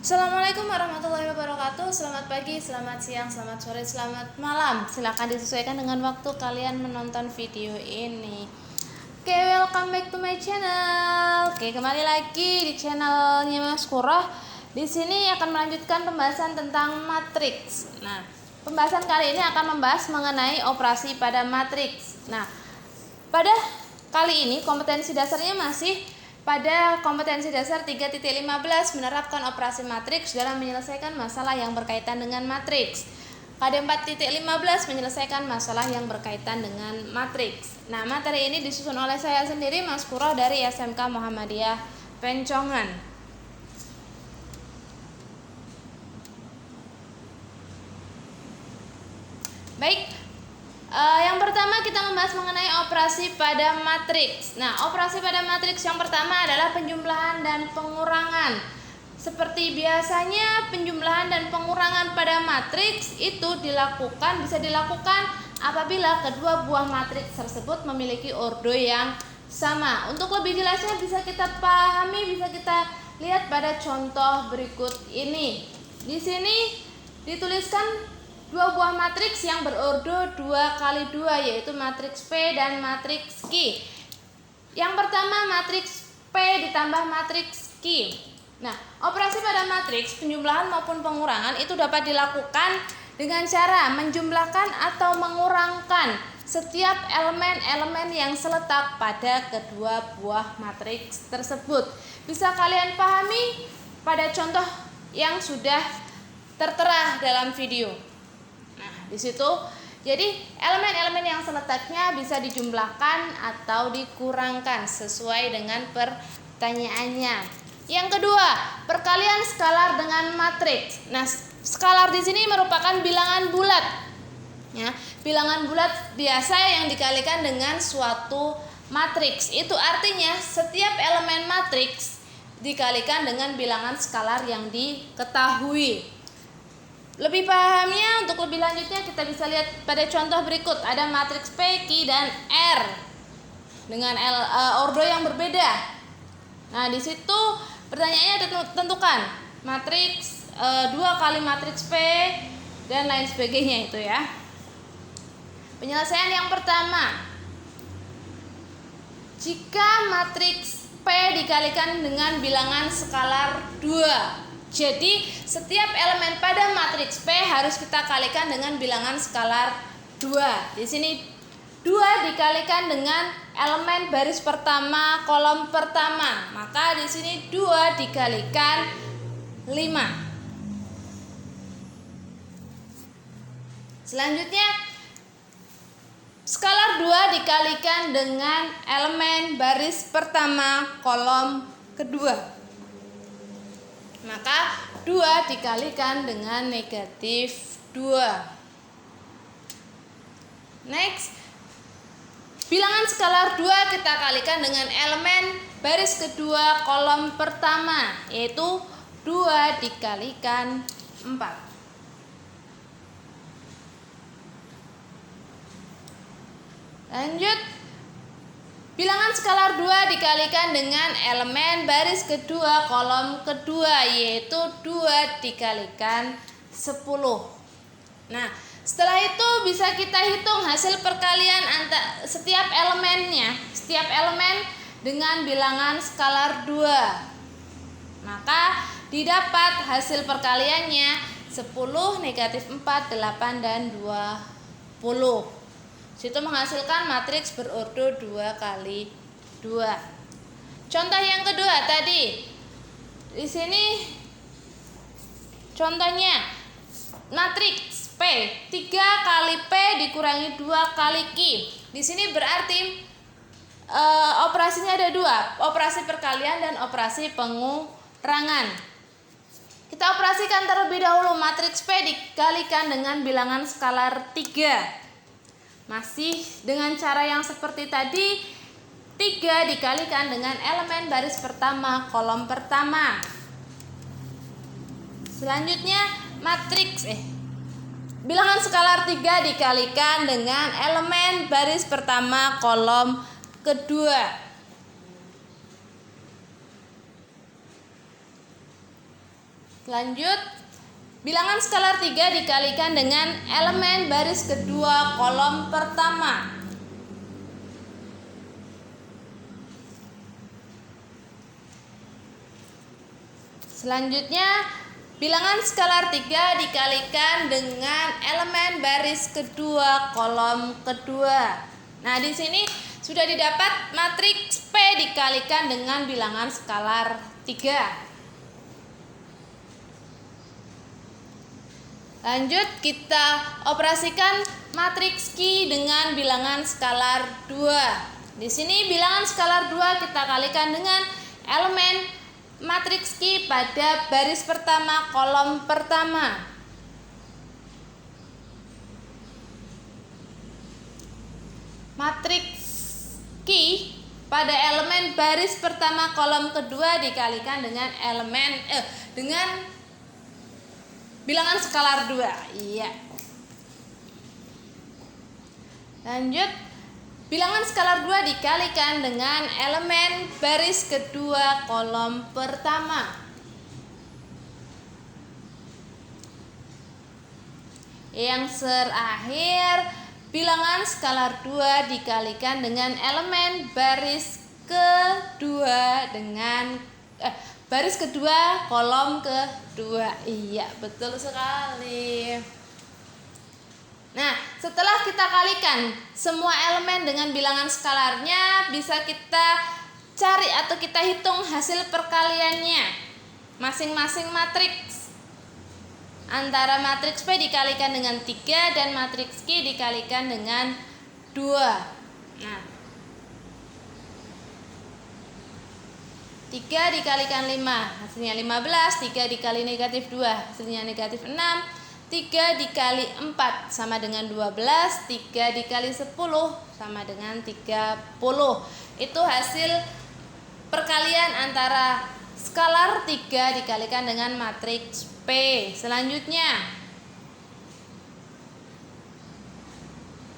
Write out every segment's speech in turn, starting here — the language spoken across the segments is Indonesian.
Assalamualaikum warahmatullahi wabarakatuh. Selamat pagi, selamat siang, selamat sore, selamat malam. Silakan disesuaikan dengan waktu kalian menonton video ini. Oke, welcome back to my channel. Oke, kembali lagi di channelnya Mas Kurah. Di sini akan melanjutkan pembahasan tentang matriks. Nah, pembahasan kali ini akan membahas mengenai operasi pada matriks. Nah, pada kali ini kompetensi dasarnya masih pada kompetensi dasar 3.15 menerapkan operasi matriks dalam menyelesaikan masalah yang berkaitan dengan matriks. KD 4.15 menyelesaikan masalah yang berkaitan dengan matriks. Nah, materi ini disusun oleh saya sendiri, Mas Kurah, dari SMK Muhammadiyah Pencongan. Baik, yang pertama kita membahas mengenai operasi pada matriks. Nah, operasi pada matriks yang pertama adalah penjumlahan dan pengurangan. Seperti biasanya, penjumlahan dan pengurangan pada matriks itu bisa dilakukan apabila kedua buah matriks tersebut memiliki ordo yang sama. Untuk lebih jelasnya bisa kita pahami, bisa kita lihat pada contoh berikut ini. Di sini dituliskan dua buah matriks yang berordo 2x2, yaitu matriks P dan matriks Q. Yang pertama matriks P ditambah matriks Q. Nah, operasi pada matriks penjumlahan maupun pengurangan itu dapat dilakukan dengan cara menjumlahkan atau mengurangkan setiap elemen-elemen yang seletak pada kedua buah matriks tersebut. Bisa kalian pahami pada contoh yang sudah tertera dalam video. Nah, di situ jadi elemen-elemen yang seletaknya bisa dijumlahkan atau dikurangkan sesuai dengan pertanyaannya. Yang kedua, perkalian skalar dengan matriks. Nah, skalar di sini merupakan bilangan bulat. Ya, bilangan bulat biasa yang dikalikan dengan suatu matriks. Itu artinya setiap elemen matriks dikalikan dengan bilangan skalar yang diketahui. Lebih pahamnya, untuk lebih lanjutnya kita bisa lihat pada contoh berikut. Ada matriks P, Q, dan R dengan ordo yang berbeda. Nah, di situ pertanyaannya tentukan matriks 2 kali matriks P dan lain sebagainya itu ya. Penyelesaian yang pertama. Jika matriks P dikalikan dengan bilangan skalar 2, jadi setiap elemen pada matriks P harus kita kalikan dengan bilangan skalar 2. Di sini 2 dikalikan dengan elemen baris pertama kolom pertama, maka di sini 2 dikalikan 5. Selanjutnya skalar 2 dikalikan dengan elemen baris pertama kolom kedua, maka 2 dikalikan dengan negatif 2. Next, bilangan skalar 2 kita kalikan dengan elemen baris kedua kolom pertama, yaitu 2 dikalikan 4. Lanjut, bilangan skalar 2 dikalikan dengan elemen baris kedua kolom kedua, yaitu 2 dikalikan 10. Nah, setelah itu bisa kita hitung hasil perkalian setiap elemennya, setiap elemen dengan bilangan skalar 2. Maka didapat hasil perkaliannya 10, negatif 4, 8, dan 20. Situ menghasilkan matriks berordo 2 kali 2. Contoh yang kedua tadi. Di sini contohnya matriks P 3 kali P dikurangi 2 kali Q. Di sini berarti operasinya ada 2, operasi perkalian dan operasi pengurangan. Kita operasikan terlebih dahulu. Matriks P dikalikan dengan bilangan skalar 3. Masih dengan cara yang seperti tadi, 3 dikalikan dengan elemen baris pertama kolom pertama. Selanjutnya matriks bilangan skalar 3 dikalikan dengan elemen baris pertama kolom kedua. Lanjut, bilangan skalar 3 dikalikan dengan elemen baris kedua kolom pertama. Selanjutnya, bilangan skalar 3 dikalikan dengan elemen baris kedua kolom kedua. Nah, di sini sudah didapat matriks P dikalikan dengan bilangan skalar 3. Lanjut, kita operasikan matriks Q dengan bilangan skalar 2. Di sini bilangan skalar 2 kita kalikan dengan elemen matriks Q pada baris pertama kolom pertama. Matriks Q pada elemen baris pertama kolom kedua dikalikan dengan dengan bilangan skalar 2. Iya. Lanjut, bilangan skalar 2 dikalikan dengan elemen baris kedua kolom pertama. Yang terakhir, bilangan skalar 2 dikalikan dengan elemen baris kedua dengan baris kedua kolom kedua. Iya, betul sekali. Nah, setelah kita kalikan semua elemen dengan bilangan skalarnya, bisa kita cari atau kita hitung hasil perkaliannya masing-masing matriks. Antara matriks P dikalikan dengan 3 dan matriks Q dikalikan dengan 2. Nah, 3 dikalikan 5 hasilnya 15, 3 dikali negatif 2 hasilnya negatif 6, 3 dikali 4 sama dengan 12, 3 dikali 10 sama dengan 30. Itu hasil perkalian antara skalar 3 dikalikan dengan matriks P. Selanjutnya,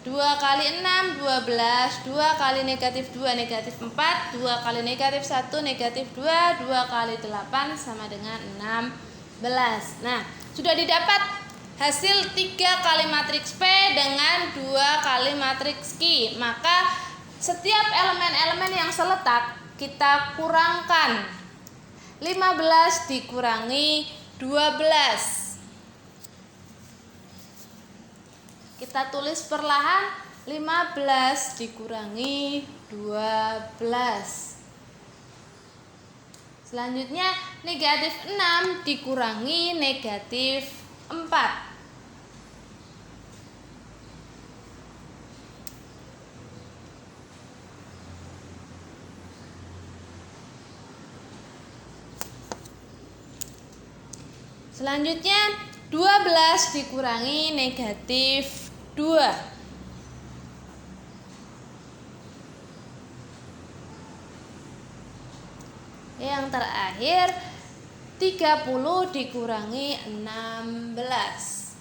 2 kali 6, 12, 2 kali negatif 2, negatif 4, 2 kali negatif 1, negatif 2, 2 kali 8 sama dengan 16. Nah, sudah didapat hasil 3 kali matriks P dengan 2 kali matriks Q. Maka setiap elemen-elemen yang seletak kita kurangkan. 15 dikurangi 12. Kita tulis perlahan, 15 dikurangi 12. Selanjutnya, negatif 6 dikurangi negatif 4. Selanjutnya, 12 dikurangi negatif 2. Yang terakhir, 30 dikurangi 16.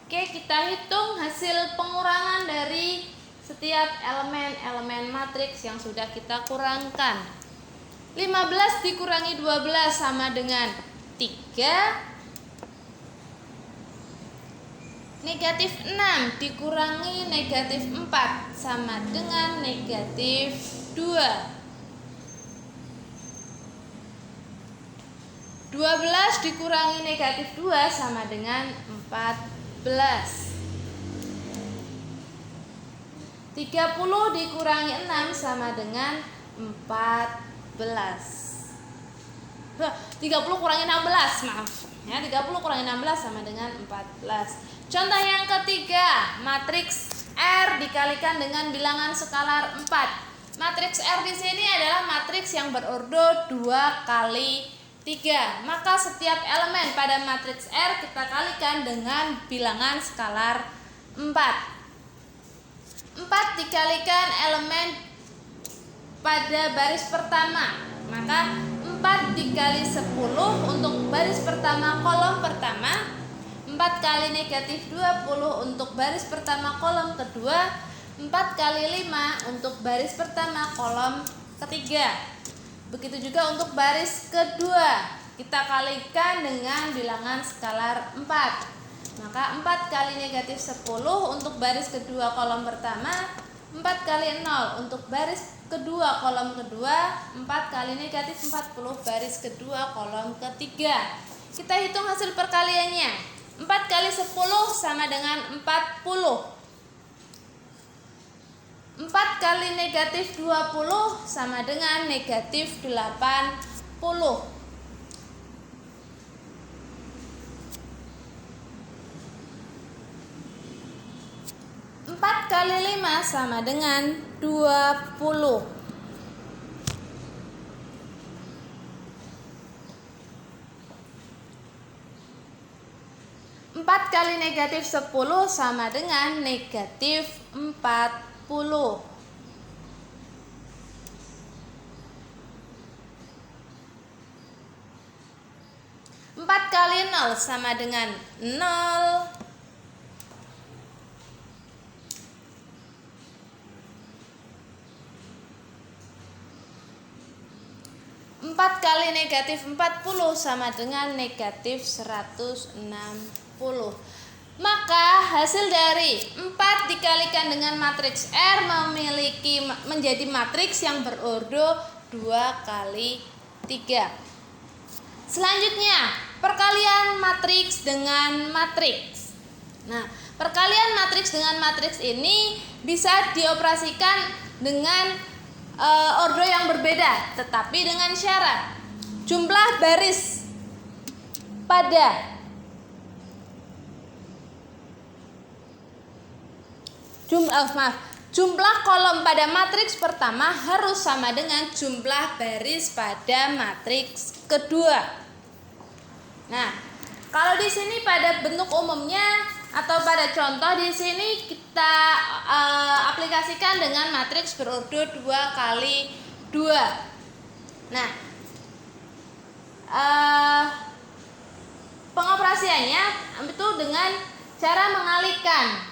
Oke, kita hitung hasil pengurangan dari setiap elemen-elemen matriks yang sudah kita kurangkan. 15 dikurangi 12 sama dengan 3. Negatif 6 dikurangi negatif 4 sama dengan negatif 2. 12 dikurangi negatif 2 sama dengan 14. 30 dikurangi 6 sama dengan 14. 30 kurangi 16, maaf. Ya, 30 kurangi 16 sama dengan 14. Contoh yang ketiga, matriks R dikalikan dengan bilangan skalar 4. Matriks R di sini adalah matriks yang berordo 2 kali 3. Maka setiap elemen pada matriks R kita kalikan dengan bilangan skalar 4. 4 dikalikan elemen pada baris pertama, maka 4 dikali 10 untuk baris pertama kolom pertama, 4 kali negatif 20 untuk baris pertama kolom kedua, 4 kali 5 untuk baris pertama kolom ketiga. Begitu juga untuk baris kedua, kita kalikan dengan bilangan skalar 4. Maka 4 kali negatif 10 untuk baris kedua kolom pertama, 4 kali 0 untuk baris kedua kolom kedua, 4 kali negatif 40 baris kedua kolom ketiga. Kita hitung hasil perkaliannya. 4 kali 10 sama dengan 40. 4 kali negatif 20 sama dengan negatif 80. 4 kali 5 sama dengan 20. 4 kali negatif 10 sama dengan negatif 40. 4 kali 0 sama dengan 0. 4 kali negatif 40 sama dengan negatif 160. Maka hasil dari 4 dikalikan dengan matriks R menjadi matriks yang berordo 2 kali 3. Selanjutnya, perkalian matriks dengan matriks. Nah, perkalian matriks dengan matriks ini bisa dioperasikan dengan ordo yang berbeda, tetapi dengan syarat jumlah baris pada jumlah kolom pada matriks pertama harus sama dengan jumlah baris pada matriks kedua. Nah, kalau di sini pada bentuk umumnya atau pada contoh di sini kita aplikasikan dengan matriks berordo 2 kali 2. Nah, pengoperasiannya itu dengan cara mengalihkan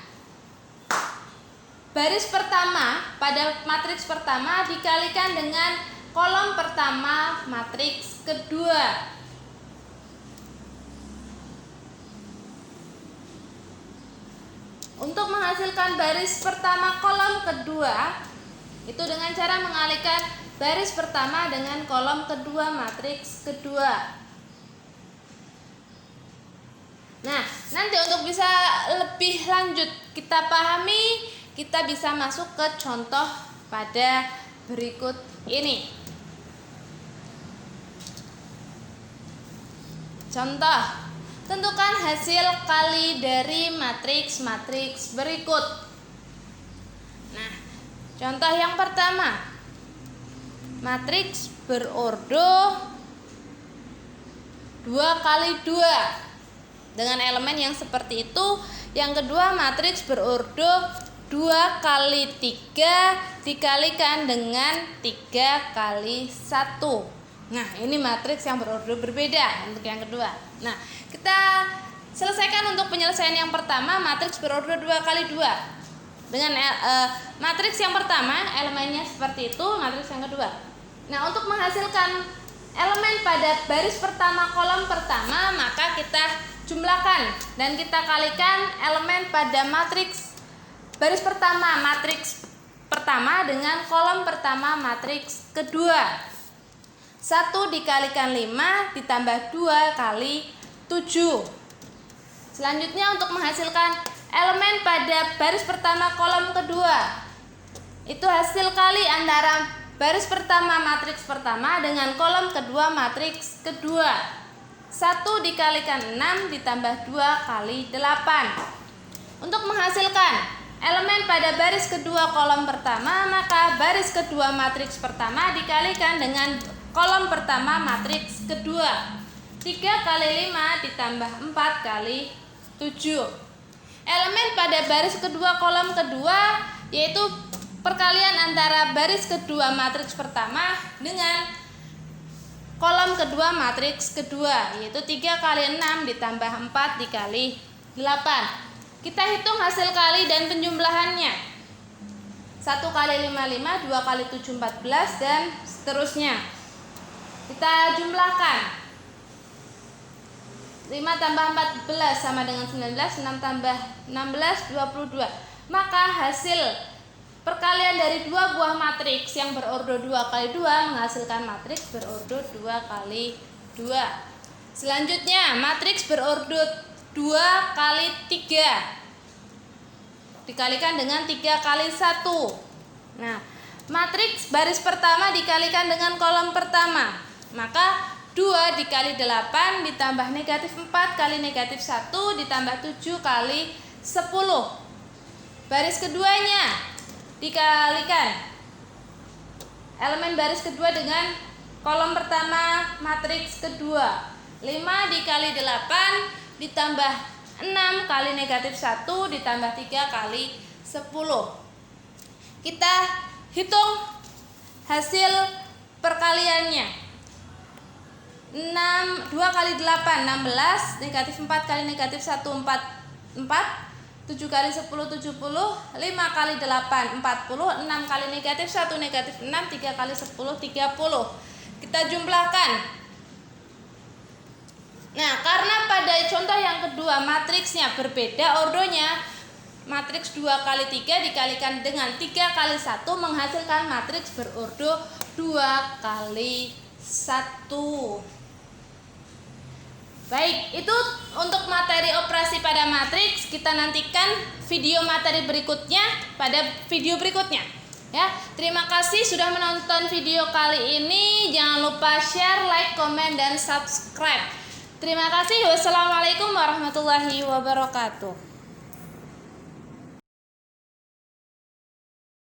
baris pertama pada matriks pertama dikalikan dengan kolom pertama matriks kedua. Untuk menghasilkan baris pertama kolom kedua itu dengan cara mengalihkan baris pertama dengan kolom kedua matriks kedua. Nah, nanti untuk bisa lebih lanjut kita pahami, kita bisa masuk ke contoh pada berikut ini. Contoh, tentukan hasil kali dari matriks-matriks berikut. Nah, contoh yang pertama, matriks berordo 2 kali 2 dengan elemen yang seperti itu. Yang kedua, matriks berordo 2 kali 3 dikalikan dengan 3 kali 1. Nah, ini matriks yang berordo berbeda untuk yang kedua. Nah, kita selesaikan untuk penyelesaian yang pertama, matriks berordo 2 kali 2. Dengan matriks yang pertama, elemennya seperti itu, matriks yang kedua. Nah, untuk menghasilkan elemen pada baris pertama kolom pertama, maka kita jumlahkan dan kita kalikan elemen pada matriks baris pertama matriks pertama dengan kolom pertama matriks kedua. 1 dikalikan 5 ditambah 2 kali 7. Selanjutnya untuk menghasilkan elemen pada baris pertama kolom kedua, itu hasil kali antara baris pertama matriks pertama dengan kolom kedua matriks kedua. 1 dikalikan 6 ditambah 2 kali 8. Untuk menghasilkan elemen pada baris kedua kolom pertama, maka baris kedua matriks pertama dikalikan dengan kolom pertama matriks kedua. 3 kali 5 ditambah 4 kali 7. Elemen pada baris kedua kolom kedua yaitu perkalian antara baris kedua matriks pertama dengan kolom kedua matriks kedua, yaitu 3 kali 6 ditambah 4 dikali 8. Kita hitung hasil kali dan penjumlahannya. 1 kali 5, 5, 2 kali 7, 14, dan seterusnya. Kita jumlahkan. 5 tambah 14 sama dengan 19, 6 tambah 16, 22. Maka hasil perkalian dari dua buah matriks yang berordo 2 kali 2 menghasilkan matriks berordo 2 kali 2. Selanjutnya, matriks berordo 2 kali 3 dikalikan dengan 3 kali 1. Nah, matriks baris pertama dikalikan dengan kolom pertama. Maka 2 dikali 8 ditambah negatif 4 kali negatif 1 ditambah 7 kali 10. Baris keduanya dikalikan elemen baris kedua dengan kolom pertama matriks kedua. 5 dikali 8 ditambah 6 kali negatif 1 ditambah 3 kali 10. Kita hitung hasil perkaliannya. 2 kali 8 16, negatif 4 kali negatif 1 4, 7 kali 10 70, 5 kali 8 40, 6 kali negatif 1 negatif 6, 3 kali 10 30. Kita jumlahkan. Nah, karena pada contoh yang kedua matriksnya berbeda ordonya, matriks 2 kali 3 dikalikan dengan 3 kali 1 menghasilkan matriks berordo 2 kali 1. Baik, itu untuk materi operasi pada matriks. Kita nantikan video materi berikutnya pada video berikutnya. Ya, terima kasih sudah menonton video kali ini. Jangan lupa share, like, komen, dan subscribe. Terima kasih. Wassalamualaikum warahmatullahi wabarakatuh.